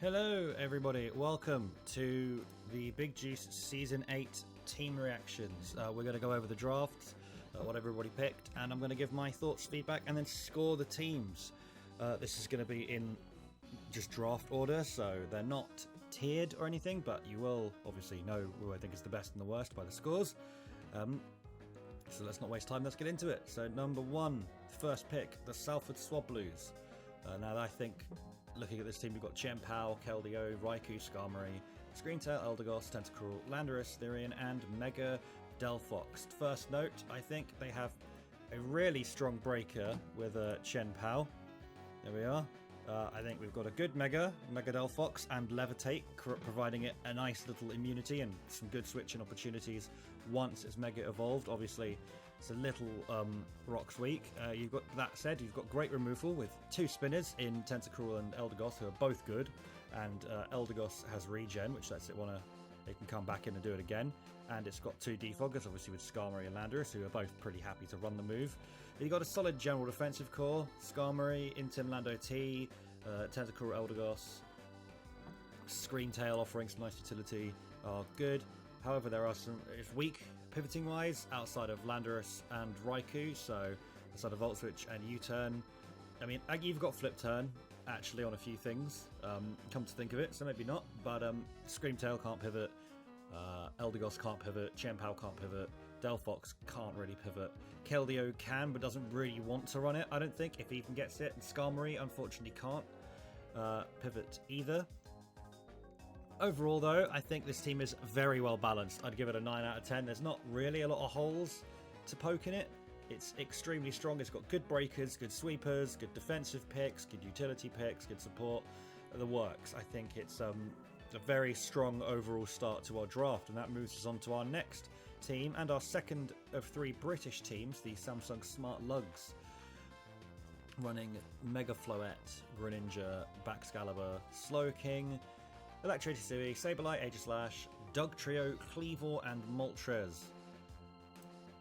Hello everybody, welcome to the Big Juice Season 8 team reactions. We're going to go over the drafts, what everybody picked, and I'm going to give my thoughts, feedback, and then score the teams. This is going to be in just draft order, so they're not tiered or anything, but you will obviously know who I think is the best and the worst by the scores. So let's not waste time, let's get into it. So number 1, first pick, the Salford Swab Blues. Now I think, looking at this team, we've got Chen Pao, Keldeo, Raikou, Skarmory, Screentail, Eldegoss, Tentacruel, Landorus, Therian, and Mega Delphox. First note, I think they have a really strong breaker with Chen Pao. There we are. I think we've got a good Mega Delphox, and Levitate, providing it a nice little immunity and some good switching opportunities once it's Mega evolved. Obviously, it's a little Rocks weak. You've got that said, you've got great removal with 2 spinners in Tentacruel and Eldegoss, who are both good, and Eldegoss has regen, which lets it they can come back in and do it again. And it's got 2 defoggers, obviously with Skarmory and Landorus, who are both pretty happy to run the move. You've got a solid general defensive core. Skarmory, Intim, Lando T, Tentacruel, Eldegoss, Screentail offering some nice utility are good. However, there are it's weak pivoting wise outside of Landorus and Raikou, so outside of Volt Switch and U-Turn. I mean, you've got Flip Turn actually on a few things, come to think of it, so maybe not, but Screentail can't pivot, Eldegoss can't pivot, Chen Pao can't pivot, Delphox can't really pivot, Keldeo can but doesn't really want to run it, I don't think, if he even gets it, and Skarmory unfortunately can't pivot either. Overall though, I think this team is very well balanced. I'd give it a 9 out of 10. There's not really a lot of holes to poke in it. It's extremely strong. It's got good breakers, good sweepers, good defensive picks, good utility picks, good support. The works. I think it's a very strong overall start to our draft, and that moves us on to our next team and our second of 3 British teams, the Samsung Smart Lugs, running Mega Floette, Greninja, Baxcalibur, Slowking, Electricity, Sableye, Aegislash, Dugtrio, Cleavor, and Moltres.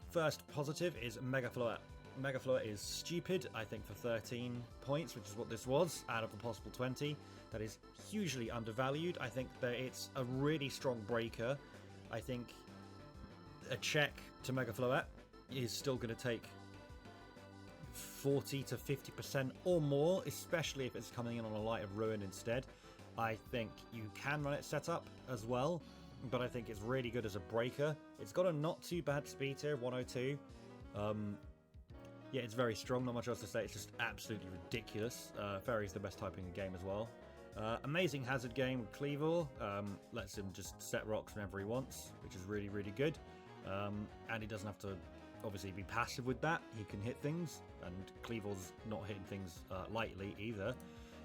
First positive is Mega Floette. Mega Floette is stupid, I think, for 13 points, which is what this was, out of a possible 20. That is hugely undervalued. I think that it's a really strong breaker. I think a check to Mega Floette is still going to take 40 to 50% or more, especially if it's coming in on a Light of Ruin instead. I think you can run it set up as well, but I think it's really good as a breaker. It's got a not too bad speed here, 102. Yeah, it's very strong, not much else to say. It's just absolutely ridiculous. Fairy's the best typing in the game as well. Amazing hazard game with Cleavor. Lets him just set rocks whenever he wants, which is really, really good. And he doesn't have to obviously be passive with that. He can hit things, and Cleavor's not hitting things lightly either.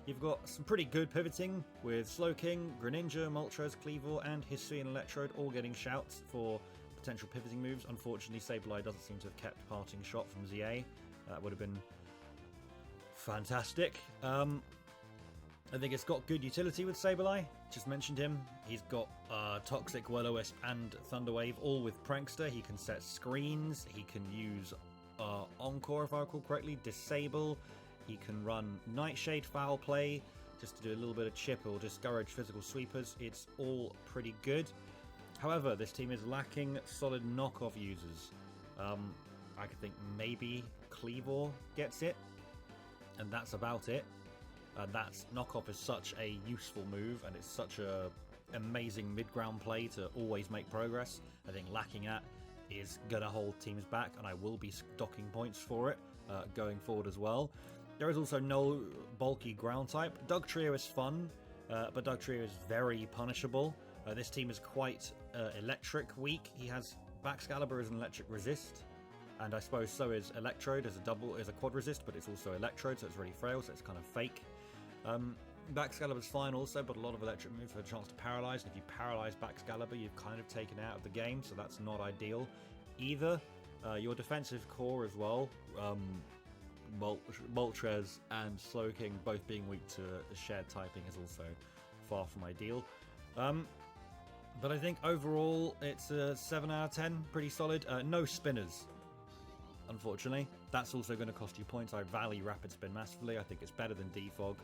You've got some pretty good pivoting with Slowking, Greninja, Moltres, Cleavor, and Hisuian Electrode all getting shouts for potential pivoting moves. Unfortunately, Sableye doesn't seem to have kept Parting Shot from ZA. That would have been fantastic. I think it's got good utility with Sableye. Just mentioned him. He's got Toxic, Will-O-Wisp, and Thunderwave, all with Prankster. He can set screens. He can use Encore, if I recall correctly, Disable. He can run Nightshade, Foul Play, just to do a little bit of chip or discourage physical sweepers. It's all pretty good. However, this team is lacking solid knockoff users. I could think maybe Cleavor gets it, and that's about it. Knockoff is such a useful move, and it's such a amazing mid-ground play to always make progress. I think lacking at is going to hold teams back, and I will be docking points for it going forward as well. There is also no bulky ground type. Dugtrio is fun, but Dugtrio is very punishable. This team is quite electric weak. He has Baxcalibur as an electric resist, and I suppose so is Electrode as a quad resist, but it's also Electrode, so it's really frail, so it's kind of fake. Baxcalibur's fine also, but a lot of electric moves have a chance to paralyze, and if you paralyze Baxcalibur, you've kind of taken it out of the game, so that's not ideal either. Your defensive core as well, Moltres and Slowking both being weak to the shared typing is also far from ideal. But I think overall it's a 7 out of 10, pretty solid. No spinners, unfortunately. That's also going to cost you points. I value Rapid Spin massively. I think it's better than Defog.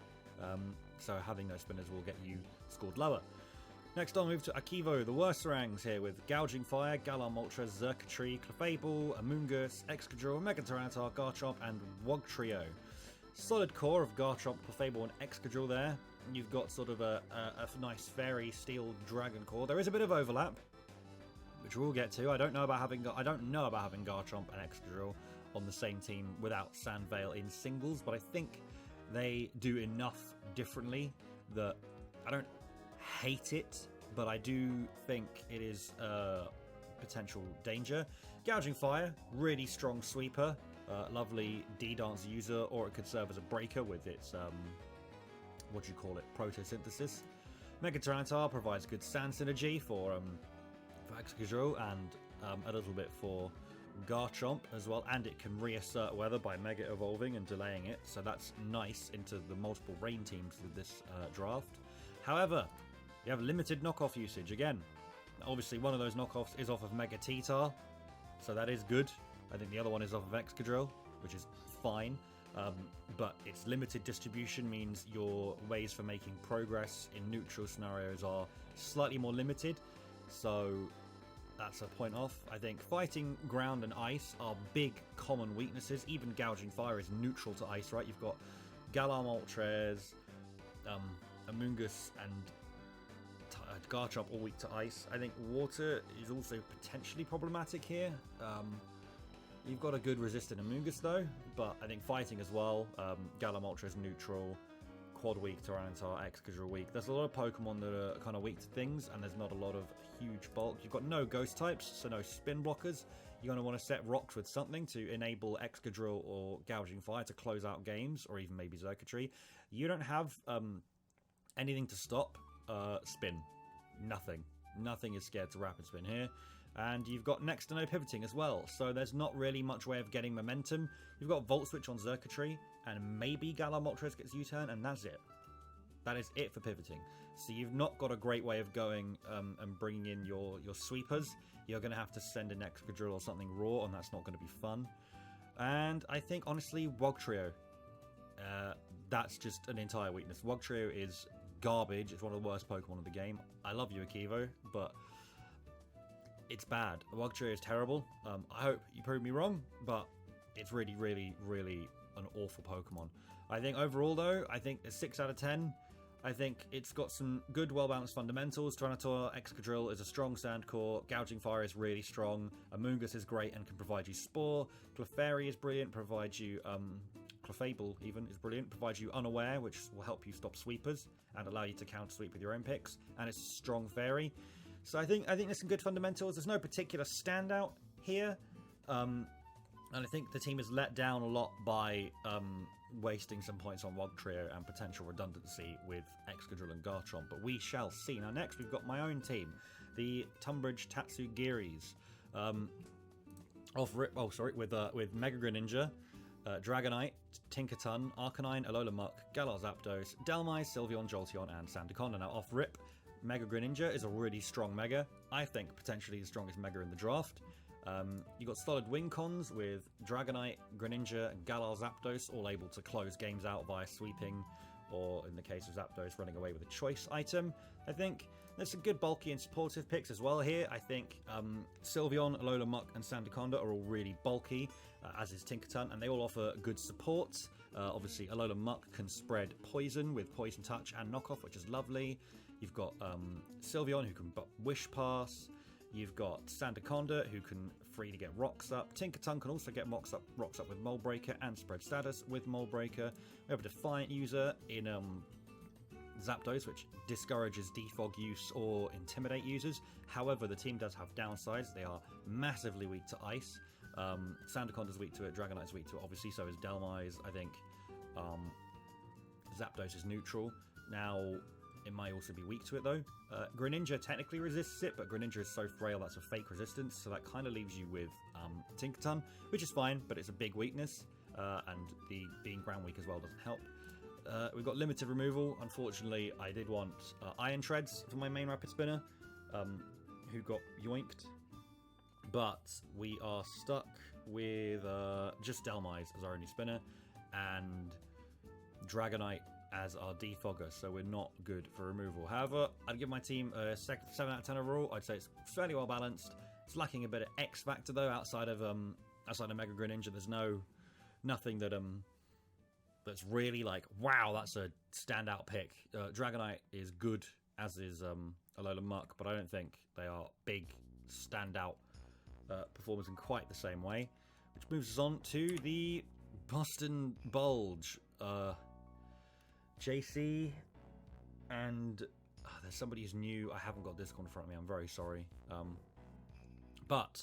So having no spinners will get you scored lower. Next on, move to Akivo, the worst rangs here with Gouging Fire, Galar Moltres, Xurkitree, Clefable, Amoonguss, Excadrill, Mega Tyranitar, Garchomp, and Wugtrio. Solid core of Garchomp, Clefable, and Excadrill there. You've got sort of a nice Fairy Steel Dragon core. There is a bit of overlap, which we'll get to. I don't know about having Garchomp and Excadrill on the same team without Sandvale in singles, but I think they do enough differently that I don't hate it, but I do think it is potential danger. Gouging Fire, really strong sweeper, lovely D-Dance user, or it could serve as a breaker with its photosynthesis. Mega Tyranitar provides good sand synergy for Excadrill and a little bit for Garchomp as well, and it can reassert weather by Mega Evolving and delaying it, so that's nice into the multiple rain teams with this draft. However, you have limited knockoff usage again. Obviously, one of those knockoffs is off of Mega T-Tar, so that is good. I think the other one is off of Excadrill, which is fine, but its limited distribution means your ways for making progress in neutral scenarios are slightly more limited, so that's a point off. I think fighting, ground, and ice are big common weaknesses. Even Gouging Fire is neutral to ice, right? You've got Galar Moltres, Amoonguss, and Garchomp all weak to ice. I think water is also potentially problematic here. You've got a good resistant Amoonguss though, but I think fighting as well. Galar Moltres neutral, Quad weak, Tyranitar, Excadrill weak. There's a lot of Pokemon that are kind of weak to things, and there's not a lot of huge bulk. You've got no ghost types, so no spin blockers. You're going to want to set rocks with something to enable Excadrill or Gouging Fire to close out games, or even maybe Xurkitree. You don't have anything to stop spin. Nothing. Nothing is scared to rapid spin here. And you've got next to no pivoting as well, so there's not really much way of getting momentum. You've got Volt Switch on Xurkitree, and maybe Galar Moltres gets U-turn, and that's it. That is it for pivoting. So you've not got a great way of going and bringing in your sweepers. You're going to have to send an Excadrill or something raw, and that's not going to be fun. And I think, honestly, Wugtrio. That's just an entire weakness. Wugtrio is garbage. It's one of the worst Pokemon in the game. I love you, Akivo, but it's bad. Wugtrio is terrible. I hope you prove me wrong, but it's really, really, really an awful Pokemon. I think overall, though, I think a 6 out of 10. I think it's got some good, well-balanced fundamentals. Tyranitar, Excadrill is a strong sand core. Gouging Fire is really strong. Amoonguss is great and can provide you Spore. Clefairy is brilliant, provides you... Clefable even is brilliant, provides you Unaware, which will help you stop sweepers and allow you to counter sweep with your own picks. And it's a strong Fairy. So I think there's some good fundamentals. There's no particular standout here. And I think the team is let down a lot by wasting some points on Wugtrio and potential redundancy with Excadrill and Garchomp. But we shall see. Now next we've got my own team, the Tonbridge Tatsugiris. With Mega Greninja, Dragonite, Tinkaton, Arcanine, Alola Muck, Galar Zapdos, Dhelmise, Sylveon, Jolteon, and Sandaconda. Now off rip, Mega Greninja is a really strong Mega. I think potentially the strongest Mega in the draft. You got solid wing cons with Dragonite, Greninja, and Galar Zapdos, all able to close games out via sweeping, or in the case of Zapdos, running away with a choice item. I think there's some good bulky and supportive picks as well here. I think Sylveon, Alola Muck, and Sandaconda are all really bulky, as is Tinkaton, and they all offer good support. Obviously, Alola Muck can spread poison with Poison Touch and Knockoff, which is lovely. You've got Sylveon, who can Wish Pass. You've got Sandaconda, who can free to get rocks up. Tinkaton can also get rocks up with Mold Breaker and spread status with Mold Breaker. We have a Defiant user in Zapdos, which discourages defog use or intimidate users. However, the team does have downsides. They are massively weak to ice. Sandaconda's weak to it, Dragonite's weak to it, obviously, so is Dhelmise. I think Zapdos is neutral. Now, it might also be weak to it, though. Greninja technically resists it, but Greninja is so frail that's a fake resistance, so that kind of leaves you with Tinkaton, which is fine, but it's a big weakness, and the being ground weak as well doesn't help. We've got limited removal. Unfortunately, I did want Iron Treads for my main Rapid Spinner, who got yoinked. But we are stuck with just Dhelmise as our only spinner, and Dragonite as our defogger, so we're not good for removal. However, I'd give my team a 7 out of 10 overall. I'd say it's fairly well balanced. It's lacking a bit of X factor though. Outside of Mega Greninja, there's nothing that that's really like, wow, that's a standout pick. Dragonite is good, as is Alola Muck, but I don't think they are big standout performers in quite the same way. Which moves us on to the Boston Bulge. JC and there's somebody who's new. I haven't got Discord in front of me. I'm very sorry. But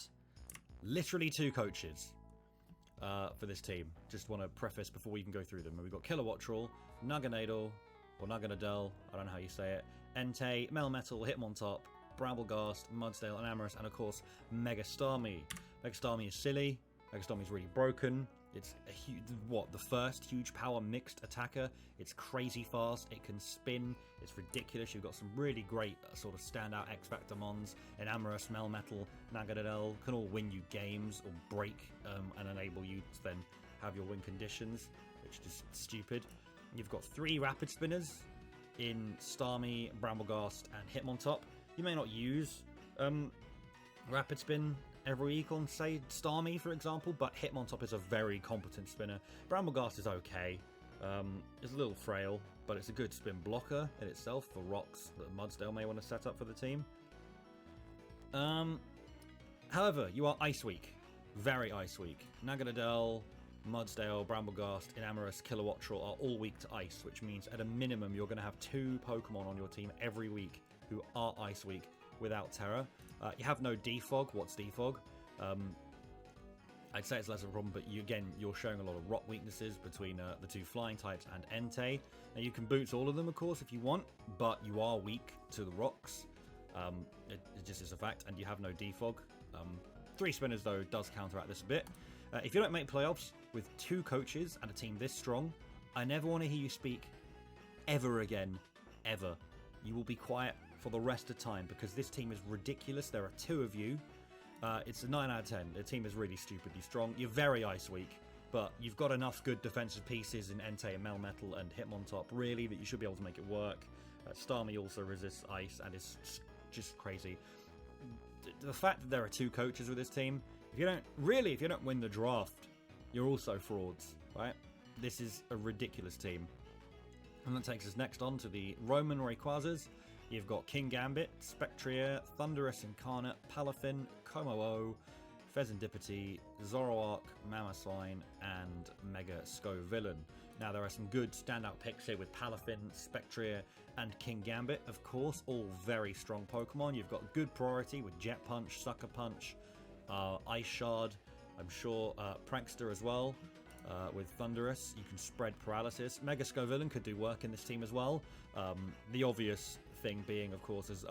literally 2 coaches for this team. Just want to preface before we even go through them. We've got Kilowattrel, Naganadel, or Naganadel, I don't know how you say it, Entei, Melmetal, Hitmontop, Brambleghast, Mudsdale, and Amorous, and of course Mega Starmie. Mega Starmie is silly. Mega Starmie is really broken. It's a huge, the first huge power mixed attacker. It's crazy fast. It can spin. It's ridiculous. You've got some really great sort of standout X Factor mons. And Amorous, Melmetal, Naganadel can all win you games or break and enable you to then have your win conditions, which is just stupid. You've got 3 Rapid Spinners in Starmie, Brambleghast, and Hitmontop. You may not use Rapid Spin every week on, say, Starmie, for example, but Hitmontop is a very competent spinner. Brambleghast is okay. It's a little frail, but it's a good spin blocker in itself for rocks that Mudsdale may want to set up for the team. However, you are Ice Weak. Very Ice Weak. Naganadel, Mudsdale, Brambleghast, Enamorous, Kilowattrel are all weak to Ice, which means at a minimum you're going to have 2 Pokemon on your team every week who are Ice Weak without Terra. You have no Defog. What's Defog? I'd say it's less of a problem, but you're showing a lot of rock weaknesses between the 2 flying types and Entei. Now you can boots all of them, of course, if you want, but you are weak to the rocks. It just is a fact, and you have no Defog. 3 spinners, though, does counteract this a bit. If you don't make playoffs with 2 coaches and a team this strong, I never want to hear you speak ever again, ever. You will be quiet for the rest of time because this team is ridiculous. There are 2 of you. It's a 9 out of 10. The team is really stupidly strong. You're very Ice Weak, but you've got enough good defensive pieces in Entei and Melmetal and Hitmontop, really, that you should be able to make it work. Starmie also resists Ice and is just crazy. The fact that there are 2 coaches with this team, if you don't win the draft, you're also frauds, right? This is a ridiculous team. And that takes us next on to the Roman Rayquazas. You've got King Gambit, Spectrier, Thundurus Incarnate, Palafin, Como-O, Fezandipity, Zoroark, Mamoswine, and Mega Scovillain. Now, there are some good standout picks here with Palafin, Spectrier, and King Gambit, of course, all very strong Pokemon. You've got good priority with Jet Punch, Sucker Punch, Ice Shard, I'm sure Prankster as well. With Thundurus, you can spread paralysis. Mega Scovillain could do work in this team as well. The obvious thing being, of course, is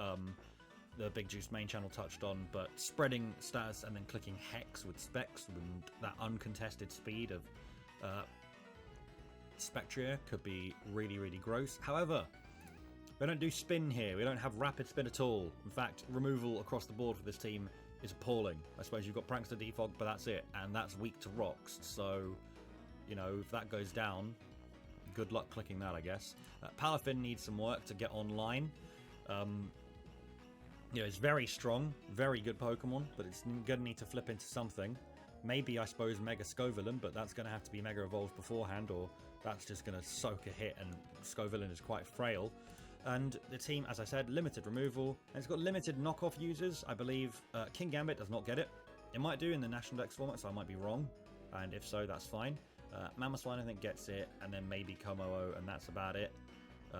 the Big Juice main channel touched on, but spreading status and then clicking Hex with Specs and that uncontested speed of Spectrier could be really, really gross. However, we don't do spin here. We don't have rapid spin at all. In fact, removal across the board for this team is appalling. I suppose you've got Prankster Defog, but that's it. And that's weak to rocks. So, you know, if that goes down, good luck clicking that, I guess. Palafin needs some work to get online. You know, it's very strong, very good Pokemon, but it's going to need to flip into something. Maybe, I suppose, Mega Scovillain, but that's going to have to be Mega Evolved beforehand, or that's just going to soak a hit, and Scovillain is quite frail. And the team, as I said, limited removal, and it's got limited knockoff users. I believe King Gambit does not get it. It might do in the National Dex format, so I might be wrong, and if so, that's fine. Mamoswine, I think, gets it, and then maybe Como-O, and that's about it.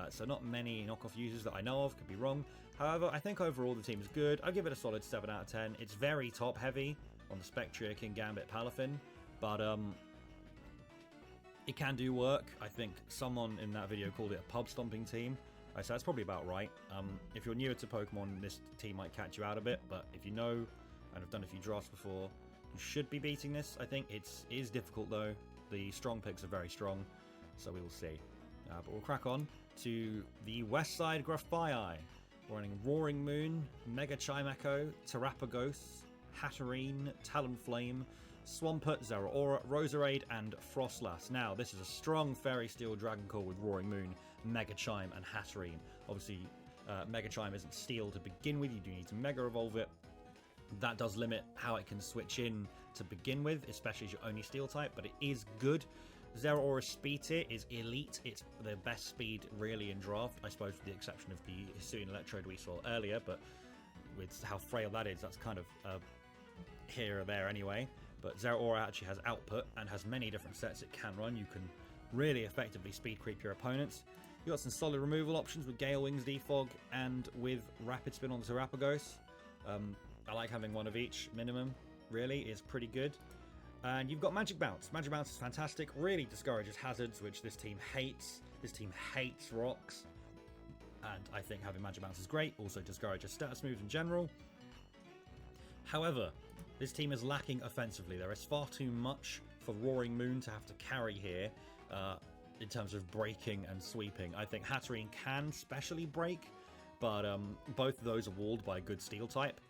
So not many knockoff users that I know of, could be wrong. However, I think overall the team is good. I'll give it a solid 7 out of 10. It's very top heavy on the Spectrier, King Gambit, Palafin, but it can do work. I think someone in that video called it a pub stomping team. So that's probably about right. If you're newer to Pokemon, this team might catch you out a bit, but if you know and have done a few drafts before, you should be beating this. I think it is difficult though. The strong picks are very strong, so we will see. But we'll crack on to the West Side Grafii. We're running Roaring Moon, Mega Chimecho, Terrapagos, Hatterene, Talonflame, Swampert, Zeraora, Roserade, and Frostlass. Now, this is a strong Fairy Steel Dragon Core with Roaring Moon, Mega Chime, and Hatterene. Obviously, Mega Chime isn't steel to begin with, you do need to Mega Evolve it. That does limit how it can switch in to begin with, especially as your only steel type, but it is good. Zeraora's speed tier is elite. It's the best speed really in draft, I suppose with the exception of the Hisuian Electrode we saw earlier, but with how frail that is, that's kind of here or there anyway. But Zeraora actually has output and has many different sets it can run. You can really effectively speed creep your opponents. You've got some solid removal options with Gale Wings, Defog, and with Rapid Spin on Terrapagos. I like having one of each minimum, really, is pretty good. And you've got Magic Bounce. Magic Bounce is fantastic, really discourages hazards, which this team hates. This team hates rocks. And I think having Magic Bounce is great, also discourages status moves in general. However, this team is lacking offensively. There is far too much for Roaring Moon to have to carry here in terms of breaking and sweeping. I think Hatterene can specially break, but both of those are walled by a good steel type.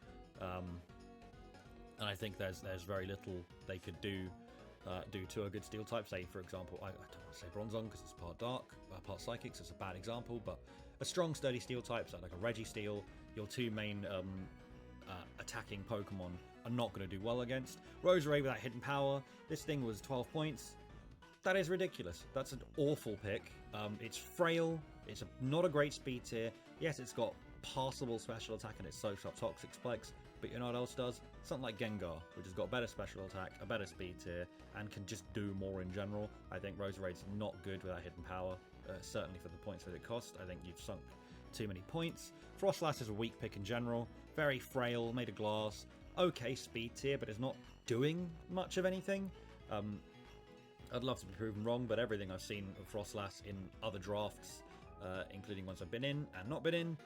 And I think there's very little they could do to a good steel type. Say, for example, I don't want to say Bronzong because it's part dark, part psychic, so it's a bad example, but a strong, sturdy steel type, so like a Registeel, your two main attacking Pokemon are not going to do well against. Roserade without hidden power, this thing was 12 points. That is ridiculous. That's an awful pick. It's frail, it's not a great speed tier. Yes, it's got passable special attack and it soaks up Toxic Spikes, but you know what else does? Something like Gengar, which has got better special attack, a better speed tier, and can just do more in general. I think Roserade's not good without hidden power, certainly for the points that it cost. I think you've sunk too many points. Frostlass is a weak pick in general, very frail, made of glass, okay speed tier, but it's not doing much of anything. I'd love to be proven wrong, but everything I've seen of Frostlass in other drafts, including ones I've been in and not been in,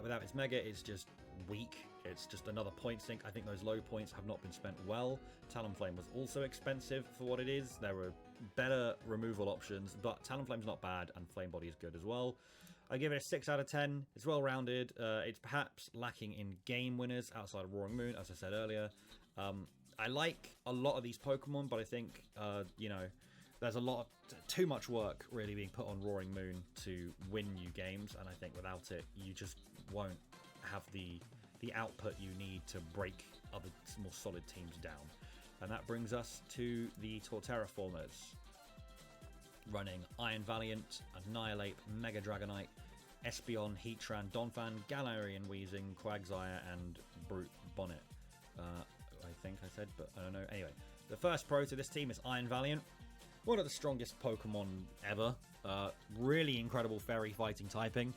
without its Mega, is just weak. It's just another point sink. I think those low points have not been spent well. Talonflame was also expensive for what it is. There were better removal options, but Talonflame's not bad, and Flame Body is good as well. I give it a 6 out of 10. It's well-rounded. It's perhaps lacking in game winners outside of Roaring Moon, as I said earlier. I like a lot of these Pokemon, but I think, you know, there's too much work really being put on Roaring Moon to win you games, and I think without it, you just won't have the output you need to break other more solid teams down. And that brings us to the Torterra formers. Running Iron Valiant, Annihilate, Mega Dragonite, Espeon, Heatran, Donphan, Galarian Weezing, Quagsire, and Brute Bonnet. I think I said, but I don't know. Anyway, the first pro to this team is Iron Valiant. One of the strongest Pokemon ever. Really incredible fairy fighting typing.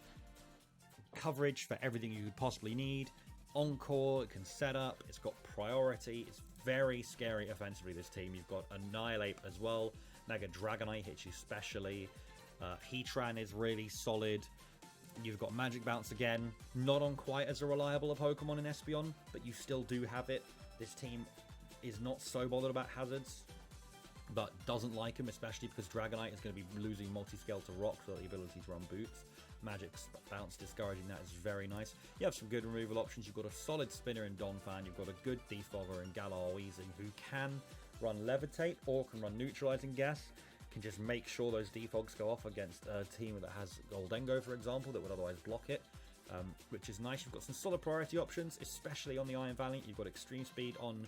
Coverage for everything you could possibly need. Encore, it can set up, it's got priority, it's very scary offensively, this team. You've got Annihilate as well, Mega Dragonite hits you specially, Heatran is really solid, you've got Magic Bounce again, not on quite as a reliable a Pokemon in Espeon, but you still do have it. This team is not so bothered about hazards, but doesn't like him, especially because Dragonite is going to be losing multi-scale to Rock, so the ability to run Boots. Magic Bounce discouraging that is very nice. You have some good removal options. You've got a solid spinner in Donphan. You've got a good Defogger in Galar Weezing, who can run Levitate or can run Neutralizing Gas. Can just make sure those Defogs go off against a team that has Goldengo, for example, that would otherwise block it, which is nice. You've got some solid priority options, especially on the Iron Valiant. You've got Extreme Speed on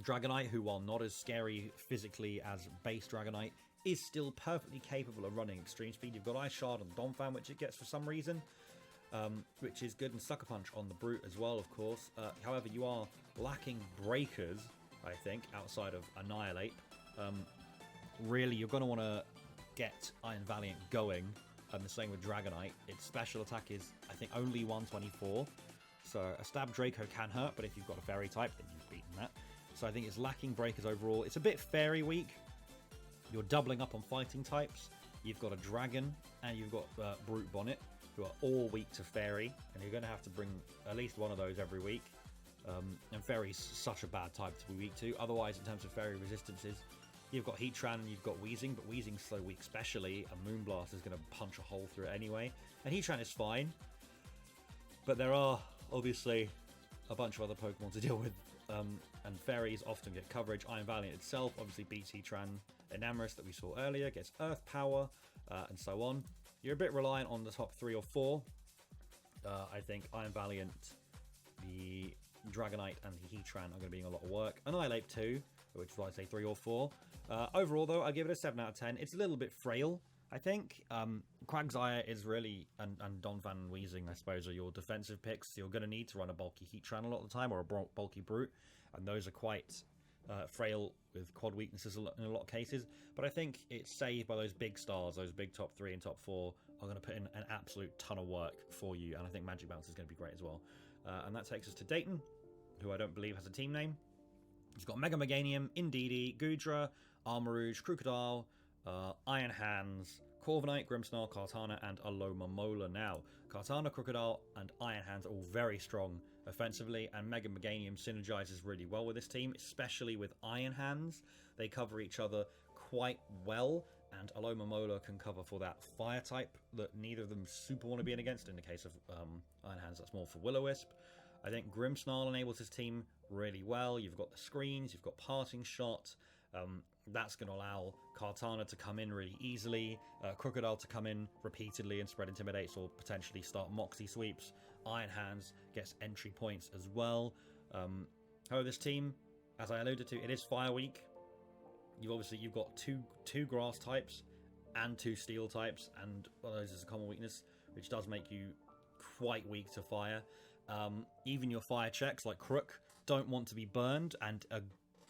Dragonite, who, while not as scary physically as base Dragonite, is still perfectly capable of running Extreme Speed. You've got Ice Shard on Donphan, which it gets for some reason, which is good, and Sucker Punch on the Brute as well, of course. However, you are lacking breakers, I think, outside of Annihilate. Really, you're going to want to get Iron Valiant going, and the same with Dragonite. Its special attack is, I think, only 124, so a Stab Draco can hurt, but if you've got a Fairy type, then you've beaten that. So I think it's lacking breakers overall. It's a bit Fairy weak. You're doubling up on fighting types. You've got a Dragon, and you've got Brute Bonnet, who are all weak to Fairy, and you're going to have to bring at least one of those every week. And Fairy's such a bad type to be weak to. Otherwise, in terms of Fairy resistances, you've got Heatran and you've got Weezing, but Weezing's so weak specially, a Moonblast is going to punch a hole through it anyway. And Heatran is fine, but there are obviously a bunch of other Pokemon to deal with and fairies often get coverage. Iron Valiant itself obviously beats Heatran. Enamorous that we saw earlier gets Earth Power, and so on. You're a bit reliant on the top 3 or 4. I think Iron Valiant, the Dragonite, and the Heatran are going to be a lot of work. Annihilate 2, which is why I say 3 or 4. Overall, though, I give it a 7 out of 10. It's a little bit frail, I think. Quagsire is really, and Don Van Weezing, I suppose, are your defensive picks. You're going to need to run a bulky Heatran a lot of the time, or a bulky Brute, and those are quite frail with quad weaknesses in a lot of cases. But I think it's saved by those big stars, those big top 3 and top 4 are going to put in an absolute ton of work for you, and I think Magic Bounce is going to be great as well. And that takes us to Dayton, who I don't believe has a team name. He's got Mega Meganium, Indeedee, Goodra, Armarouge, Crocodile, Iron Hands, Corviknight, Grimmsnarl, Kartana, and Alomomola. Now, Kartana, Crocodile, and Iron Hands are all very strong offensively, and Mega Meganium synergizes really well with this team, especially with Iron Hands. They cover each other quite well, and Alomomola can cover for that fire type that neither of them super want to be in against. In the case of Iron Hands, that's more for Will-O-Wisp. I think Grimmsnarl enables his team really well. You've got the screens, you've got Parting Shot. That's going to allow Kartana to come in really easily, Crocodile to come in repeatedly and spread Intimidates or potentially start Moxie sweeps. Iron Hands gets entry points as well. However, this team, as I alluded to, it is Fire Week. You've got two grass types and 2 steel types, and one of those is a common weakness, which does make you quite weak to fire. Even your fire checks, like Crook, don't want to be burned, and a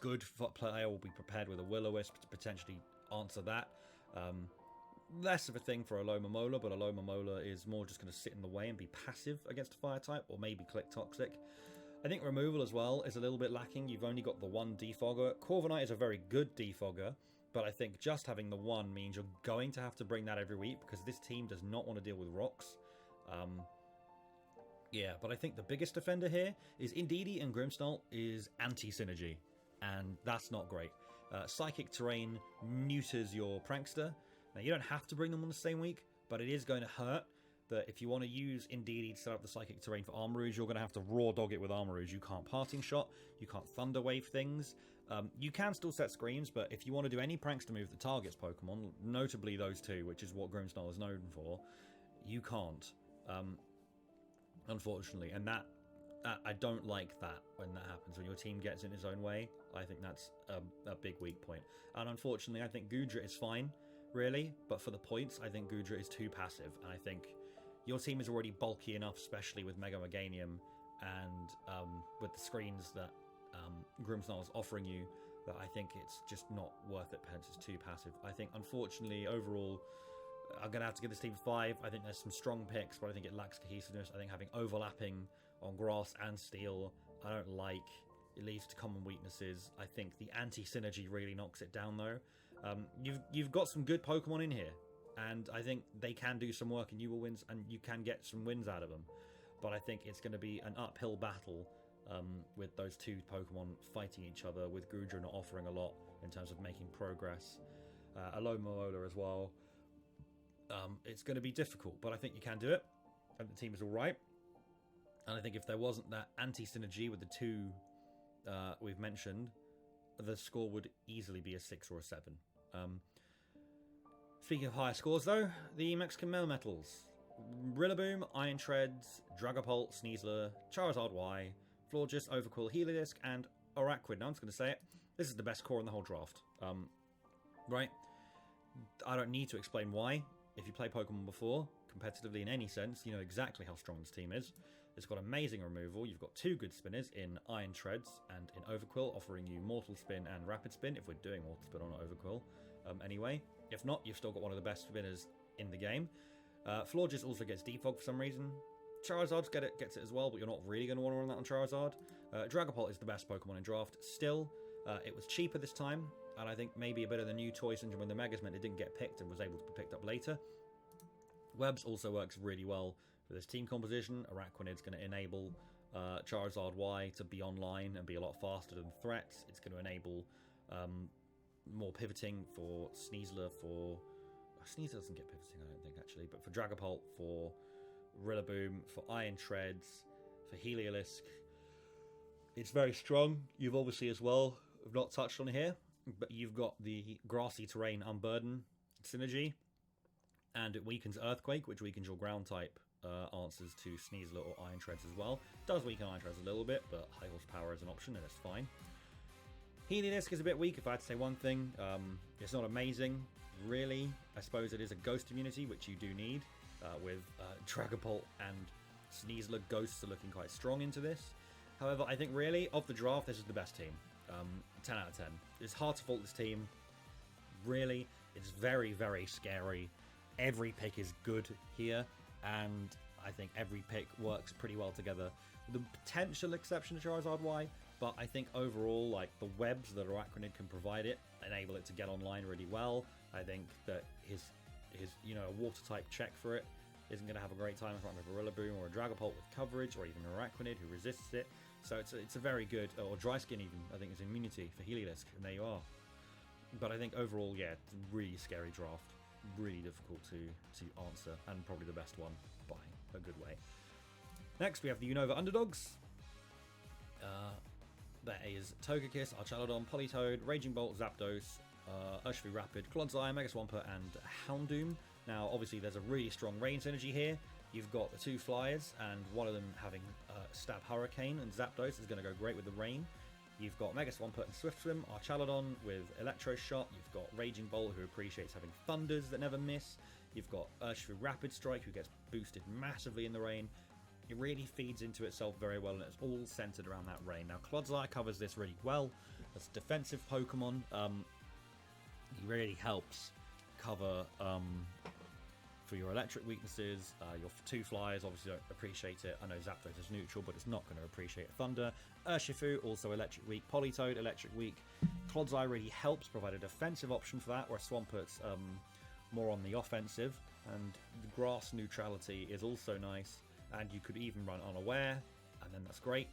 good player will be prepared with a Will-O-Wisp to potentially answer that. Less of a thing for Alomomola, but Alomomola is more just going to sit in the way and be passive against a fire type, or maybe click Toxic. I think removal as well is a little bit lacking. You've only got the 1 defogger. Corviknight is a very good defogger, but I think just having the 1 means you're going to have to bring that every week, because this team does not want to deal with rocks. Yeah, but I think the biggest offender here is Indeedee and Grimmsnarl is anti-synergy, and that's not great. Psychic Terrain neuters your Prankster. Now, you don't have to bring them on the same week, but it is going to hurt that if you want to use Indeedee to set up the Psychic Terrain for Armarouge, you're going to have to Raw Dog it with Armarouge. You can't Parting Shot, you can't Thunder Wave things. You can still set screens, but if you want to do any Prankster move that targets Pokemon, notably those 2, which is what Grimmsnarl is known for, you can't. Unfortunately, and that I don't like that when that happens, when your team gets in its own way. I think that's a big weak point. And unfortunately, I think Goodra is fine, really, but for the points, I think Goodra is too passive, and I think your team is already bulky enough, especially with Mega Meganium and with the screens that Grimmsnarl is offering you, that I think it's just not worth it, hence it's too passive. I think, unfortunately, overall, I'm going to have to give this team 5. I think there's some strong picks, but I think it lacks cohesiveness. I think having overlapping on grass and steel, I don't like. It leads to common weaknesses. I think the anti-synergy really knocks it down, though. You've got some good Pokemon in here, and I think they can do some work, and you will win, and you can get some wins out of them. But I think it's going to be an uphill battle with those 2 Pokemon fighting each other, with Goodra not offering a lot in terms of making progress. Alomomola as well. It's going to be difficult, but I think you can do it. I think the team is all right. And I think if there wasn't that anti-synergy with the 2 we've mentioned, the score would easily be a 6 or a 7. Speaking of higher scores, though, the Mexican Melmetals. Rillaboom, Iron Treads, Dragapult, Sneasler, Charizard Y, Florges, Overquill, Heliolisk, and Araquid. Now, I'm just going to say it. This is the best core in the whole draft. Right? I don't need to explain why. If you play Pokemon before, competitively in any sense, you know exactly how strong this team is. It's got amazing removal. You've got 2 good spinners in Iron Treads and in Overquill, offering you Mortal Spin and Rapid Spin, if we're doing Mortal Spin on Overquill. Anyway, if not, you've still got one of the best spinners in the game. Florges also gets Defog for some reason. Charizard gets it as well, but you're not really going to want to run that on Charizard. Dragapult is the best Pokemon in draft. Still, it was cheaper this time, and I think maybe a bit of the new toy syndrome when the Megas meant it didn't get picked and was able to be picked up later. Webs also works really well for this team composition. Araquanid's going to enable Charizard Y to be online and be a lot faster than threats. It's going to enable more pivoting for Sneasler. Sneasler doesn't get pivoting, I don't think, actually, but for Dragapult, for Rillaboom, for Iron Treads, for Heliolisk. It's very strong. You've obviously as well, I've not touched on here, but you've got the grassy terrain unburden synergy, and it weakens Earthquake, which weakens your ground type answers to Sneasler or Iron Treads as well. Does weaken Iron Treads a little bit, but high horsepower is an option, and it's fine. Healing Disc is a bit weak, if I had to say one thing. It's not amazing, really. I suppose it is a ghost immunity, which you do need, with Dragapult and Sneasler. Ghosts are looking quite strong into this. However, I think really, of the draft, this is the best team. 10 out of 10. It's hard to fault this team. Really, it's very, very scary. Every pick is good here, and I think every pick works pretty well together. With the potential exception to Charizard Y, but I think overall, like, the webs that Araquanid can provide it, enable it to get online really well. I think that his a water type check for it isn't going to have a great time in front of a Rillaboom or a Dragapult with coverage, or even an Araquanid who resists it. So it's a very good, or Dry Skin even, I think is immunity for Heliolisk, and there you are. But I think overall, yeah, it's a really scary draft. Really difficult to answer, and probably the best one by a good way. Next, we have the Unova Underdogs. That is Togekiss, Archaludon, Politoed, Raging Bolt, Zapdos, Urshifu Rapid, Clodsire, Mega Swampert, and Houndoom. Now, obviously, there's a really strong rain synergy here. You've got the two flyers, and one of them having Stab Hurricane, and Zapdos is going to go great with the rain. You've got Mega Swampert and Swift Swim, Archaludon with Electro Shot. You've got Raging Bolt, who appreciates having Thunders that never miss. You've got Urshifu Rapid Strike, who gets boosted massively in the rain. It really feeds into itself very well, and it's all centered around that rain. Now, Clodsire covers this really well. As a defensive Pokemon, he really helps cover for your electric weaknesses. Your two flyers obviously don't appreciate it. I know Zapdos is neutral, but it's not going to appreciate Thunder. Urshifu, also electric weak. Politoed, electric weak. Clodsire really helps provide a defensive option for that, where Swampert's more on the offensive. And the grass neutrality is also nice. And you could even run Unaware, and then that's great.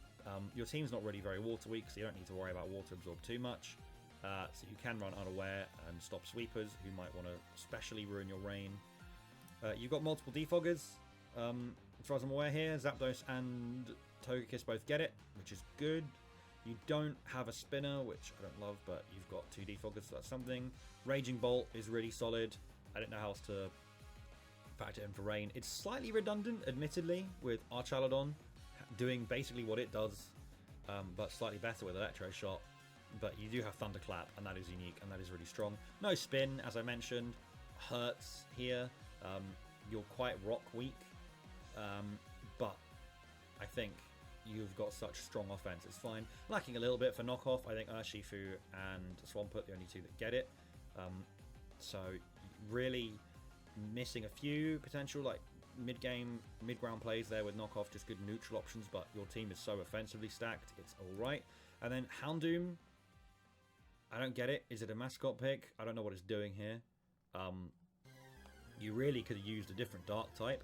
Your team's not really very water weak, so you don't need to worry about water absorb too much. So you can run Unaware and stop sweepers who might want to especially ruin your rain. You've got multiple defoggers. As far as I'm aware here, Zapdos and Togekiss both get it, which is good. You don't have a spinner, which I don't love, but you've got two defoggers, so that's something. Raging Bolt is really solid. I don't know how else to factor in for rain. It's slightly redundant, admittedly, with Archaludon doing basically what it does, but slightly better with Electro Shot. But you do have Thunderclap, and that is unique, and that is really strong. No spin, as I mentioned, hurts here. You're quite rock weak, but I think you've got such strong offense, it's fine. Lacking a little bit for knockoff. I think Urshifu and Swampert, the only two that get it. So really missing a few potential like mid-game, mid-ground plays there with knockoff, just good neutral options, but your team is so offensively stacked, it's alright. And then Houndoom, I don't get it. Is it a mascot pick? I don't know what it's doing here. You really could have used a different dark type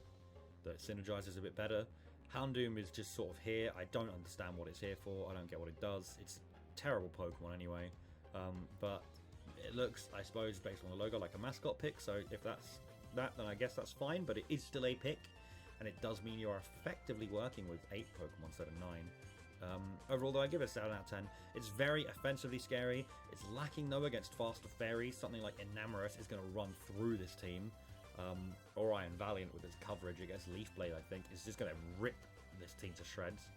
that synergizes a bit better. Houndoom is just sort of here. I don't understand what it's here for. I don't get what it does. It's a terrible Pokemon anyway. But it looks, I suppose, based on the logo, like a mascot pick. So if that's that, then I guess that's fine. But it is still a pick. And it does mean you are effectively working with 8 Pokemon instead of 9. Overall, though, I give it a 7 out of 10. It's very offensively scary. It's lacking, though, against faster fairies. Something like Enamorus is going to run through this team. Orion Valiant with its coverage against Leaf Blade, I think, is just going to rip this team to shreds.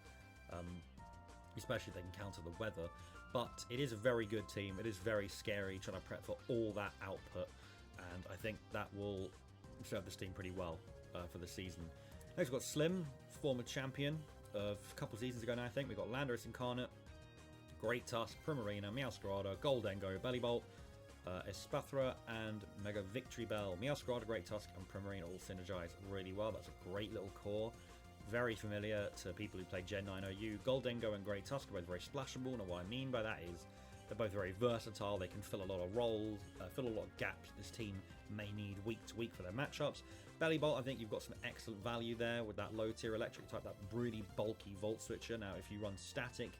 Especially if they can counter the weather. But it is a very good team. It is very scary, trying to prep for all that output. And I think that will serve this team pretty well for the season. Next, we've got Slim, former champion of a couple seasons ago now, I think. We've got Landorus Incarnate, Great Tusk, Primarina, Meowscarada, Goldengo, Bellibolt, Espathra, and Mega Victory Bell. Meowscarada, Great Tusk, and Primarina all synergize really well. That's a great little core. Very familiar to people who play Gen 9 OU. Goldengo and Great Tusk are both very splashable, and what I mean by that is they're both very versatile. They can fill a lot of roles, fill a lot of gaps this team may need week to week for their matchups. Bellibolt, I think you've got some excellent value there with that low tier electric type, that really bulky Volt Switcher. Now, if you run static,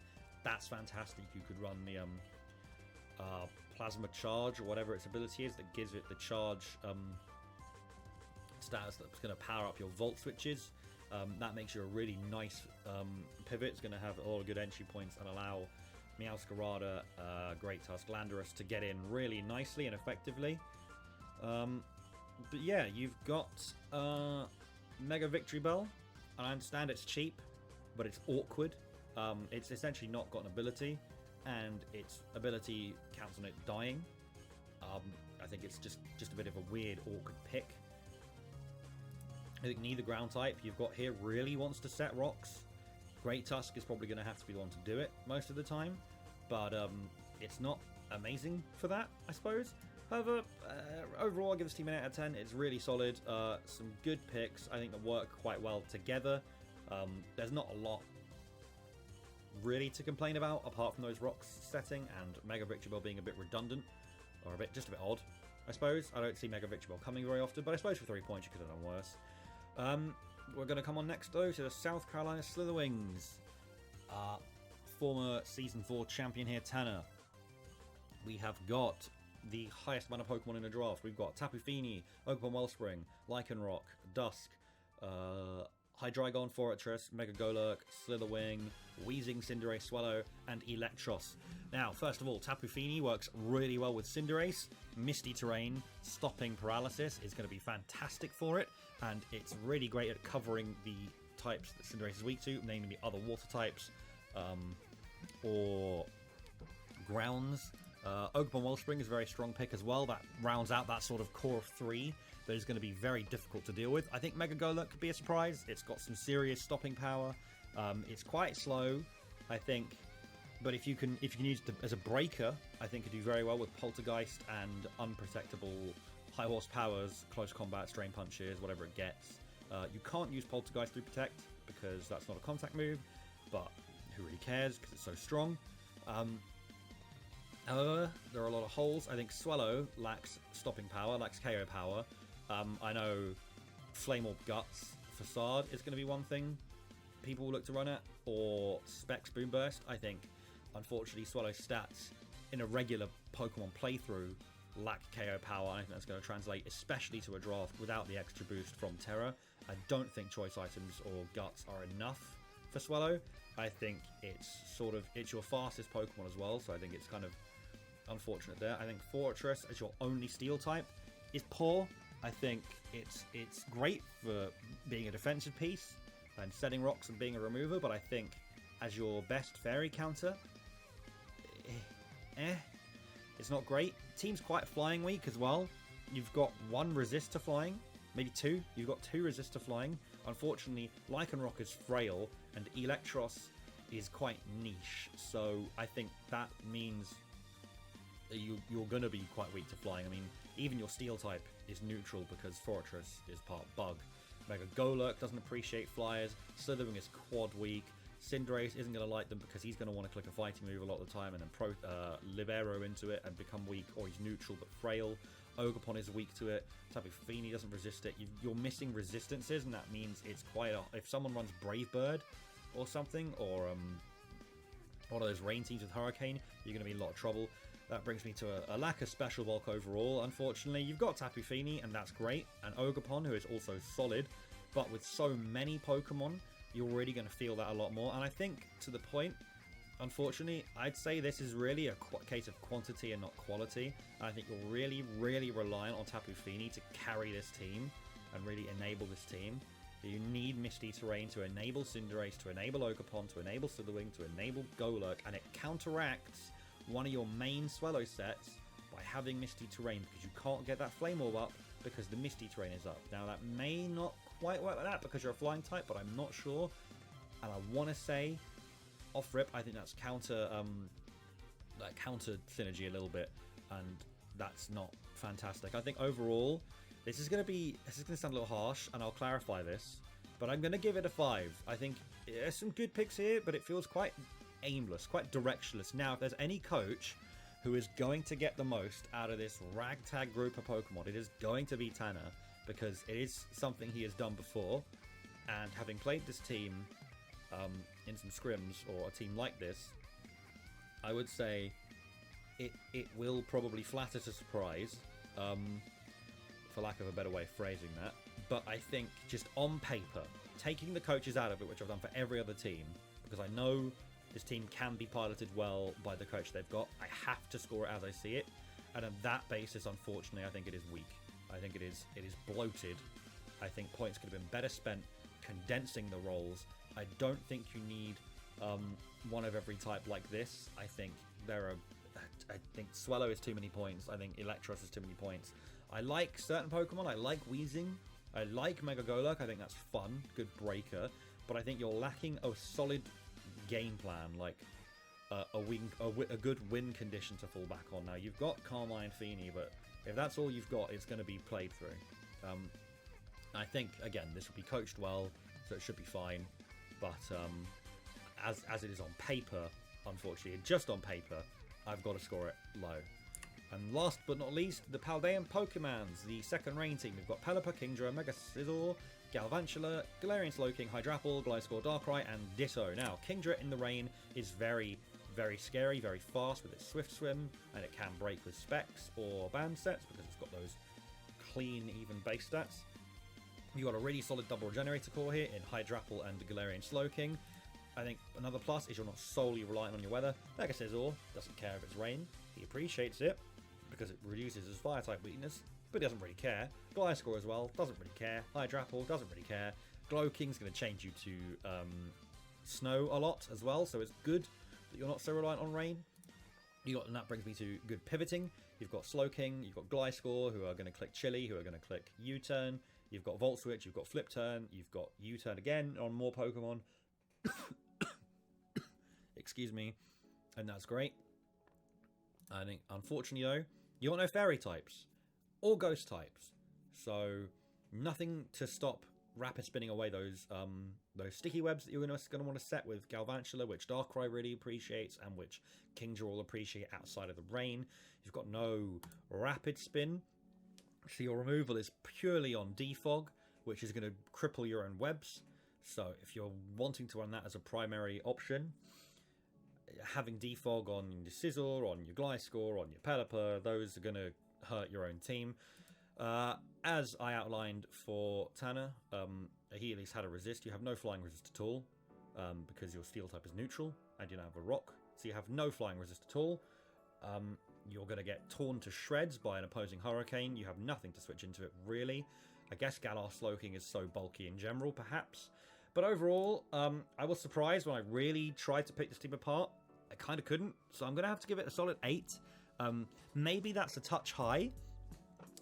that's fantastic. You could run the Plasma Charge or whatever its ability is that gives it the charge status that's going to power up your Volt Switches. That makes you a really nice pivot. It's going to have a lot of good entry points and allow Meowscarada, Great Tusk, Landorus to get in really nicely and effectively. But yeah, you've got Mega Victory Bell. And I understand it's cheap, but it's awkward. It's essentially not got an ability, and its ability counts on it dying. I think it's just a bit of a weird, awkward pick. I think neither ground type you've got here really wants to set rocks. Great Tusk is probably going to have to be the one to do it most of the time, but it's not amazing for that, I suppose. However, overall, I give this team an 8 out of 10. It's really solid. Some good picks, I think, that work quite well together. There's not a lot really to complain about, apart from those rocks setting and Mega Victory Bell being a bit redundant, or just a bit odd, I suppose. I don't see Mega Victory Bell coming very often, but I suppose for 3 points you could have done worse. We're going to come on next, though, to the South Carolina Slitherwings. Former Season 4 champion here, Tanner. We have got the highest amount of Pokemon in the draft. We've got Tapu Fini, Ogerpon Wellspring, Lycanroc, Dusk, Hydreigon, Fortress, Mega Golurk, Slitherwing, Weezing, Cinderace, Swallow, and Electros. Now, first of all, Tapu Fini works really well with Cinderace. Misty Terrain, stopping Paralysis is going to be fantastic for it, and it's really great at covering the types that Cinderace is weak to, namely the other water types, or grounds. Ogerpon Wellspring is a very strong pick as well. That rounds out that sort of core of 3 that is going to be very difficult to deal with. I think Mega Golurk could be a surprise. It's got some serious stopping power. It's quite slow, I think, but if you can use it as a breaker, I think it could do very well with Poltergeist and unprotectable high horse powers, close combat, strain punches, whatever it gets. You can't use Poltergeist through Protect because that's not a contact move, but who really cares because it's so strong. However, there are a lot of holes. I think Swallow lacks stopping power, lacks KO power. I know Flame Orb Guts Facade is going to be one thing people will look to run at, or Specs Boomburst. I think, unfortunately, Swallow's stats in a regular Pokemon playthrough lack KO power. I think that's going to translate, especially to a draft without the extra boost from Terra. I don't think Choice Items or Guts are enough for Swallow. I think it's your fastest Pokemon as well, so I think it's kind of unfortunate there. I think Fortress as your only Steel type is poor. I think it's great for being a defensive piece and setting rocks and being a remover, but I think as your best fairy counter, it's not great. Team's quite flying weak as well. You've got 1 resist to flying, maybe 2. You've got 2 resist to flying. Unfortunately, Lycanroc is frail and Electros is quite niche, so I think that means you're going to be quite weak to flying. I mean, even your Steel type is neutral because Fortress is part Bug. Mega Golurk doesn't appreciate flyers. Slitherwing is quad weak. Cinderace isn't going to like them because he's going to want to click a fighting move a lot of the time and then Libero into it and become weak, or he's neutral but frail. Ogerpon is weak to it. Tapu Fini doesn't resist it. You're missing resistances, and that means it's quite if someone runs Brave Bird or something, or one of those rain teams with Hurricane, you're going to be in a lot of trouble. That brings me to a lack of special bulk overall. Unfortunately, you've got Tapu Fini, and that's great, and Ogerpon, who is also solid, but with so many Pokemon, you're really going to feel that a lot more. And I think, to the point, unfortunately, I'd say this is really a case of quantity and not quality. And I think you're really, really reliant on Tapu Fini to carry this team and really enable this team. You need Misty Terrain to enable Cinderace, to enable Ogerpon, to enable Slitherwing, to enable Golurk, and it counteracts one of your main Swallow sets by having Misty Terrain, because you can't get that Flame Orb up because the Misty Terrain is up. Now, that may not quite work like that because you're a flying type, but I'm not sure. And I want to say, off rip, I think that's counter synergy a little bit, and that's not fantastic. I think overall, this is going to sound a little harsh, and I'll clarify this, but I'm going to give it a 5. I think there's some good picks here, but it feels quite aimless, quite directionless. Now, if there's any coach who is going to get the most out of this ragtag group of Pokemon, it is going to be Tanner, because it is something he has done before, and having played this team in some scrims, or a team like this, I would say it will probably flatter to surprise, for lack of a better way of phrasing that, but I think just on paper, taking the coaches out of it, which I've done for every other team, because I know this team can be piloted well by the coach they've got, I have to score it as I see it. And on that basis, unfortunately, I think it is weak. I think it is bloated. I think points could have been better spent condensing the roles. I don't think you need one of every type like this. I think I think Swellow is too many points. I think Electros is too many points. I like certain Pokemon. I like Weezing. I like Mega Golurk. I think that's fun. Good breaker. But I think you're lacking a solid game plan, like a good win condition to fall back on. Now, you've got Carmine Feeney, but if that's all you've got, it's going to be played through. I think, again, this will be coached well, so it should be fine. But as it is on paper, unfortunately, just on paper, I've got to score it low. And last but not least, the Paldean Pokemons, the second reign team. We've got Pelipper, Kingdra, Mega Scizor, Galvantula, Galarian Slowking, Hydrapple, Gliscor, Darkrai, and Ditto. Now, Kingdra in the rain is very, very scary, very fast with its Swift Swim, and it can break with Specs or Band Sets because it's got those clean, even base stats. You've got a really solid double regenerator core here in Hydrapple and Galarian Slowking. I think another plus is you're not solely reliant on your weather. Mega Scizor doesn't care if it's rain. He appreciates it because it reduces his fire type weakness, but he doesn't really care. Gliscor as well, doesn't really care. Hydrapple doesn't really care. Glowking's going to change you to snow a lot as well, so it's good that you're not so reliant on rain. And that brings me to good pivoting. You've got Slowking, you've got Gliscor, who are going to click Chili, who are going to click U-turn. You've got Volt Switch, you've got Flip Turn, you've got U-turn again on more Pokemon. Excuse me. And that's great. I think, unfortunately, though, you got no fairy types or ghost types. So, nothing to stop rapid spinning away those sticky webs that you're going to want to set with Galvantula, which Darkrai really appreciates and which Kingdra will appreciate outside of the rain. You've got no rapid spin. So your removal is purely on Defog, which is going to cripple your own webs. So if you're wanting to run that as a primary option, having Defog on your Scizor, on your Gliscor, on your Pelipper, those are going to hurt your own team. As I outlined for Tanner, he at least had a resist. You have no flying resist at all, because your steel type is neutral, and you don't have a rock, so you have no flying resist at all. You're going to get torn to shreds by an opposing Hurricane. You have nothing to switch into it, really. I guess Galar Slowking is so bulky in general, perhaps. But overall, I was surprised when I really tried to pick this team apart. I kind of couldn't, so I'm going to have to give it a solid 8. Maybe that's a touch high,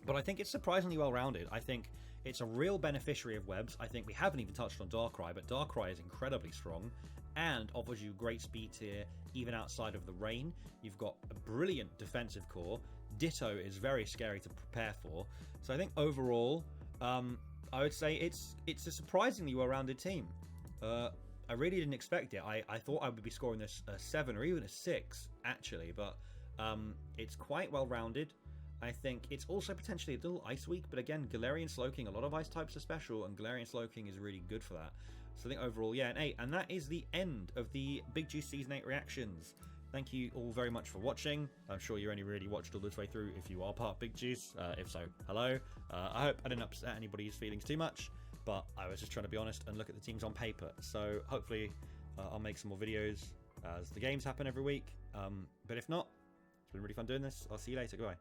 but I think it's surprisingly well-rounded. I think it's a real beneficiary of webs. I think we haven't even touched on Darkrai, but Darkrai is incredibly strong and offers you great speed tier even outside of the rain. You've got a brilliant defensive core. Ditto is very scary to prepare for. So I think overall, I would say it's a surprisingly well-rounded team. I really didn't expect it. I thought I would be scoring this a 7 or even a 6, actually, but it's quite well-rounded. I think it's also potentially a little Ice Weak, but again, Galarian Slowking, a lot of Ice types are special, and Galarian Slowking is really good for that. So I think overall, yeah, an 8. And that is the end of the Big Juice Season 8 reactions. Thank you all very much for watching. I'm sure you only really watched all this way through if you are part of Big Juice. If so, hello. I hope I didn't upset anybody's feelings too much, but I was just trying to be honest and look at the teams on paper. So hopefully I'll make some more videos as the games happen every week. But if not, it's been really fun doing this. I'll see you later. Goodbye.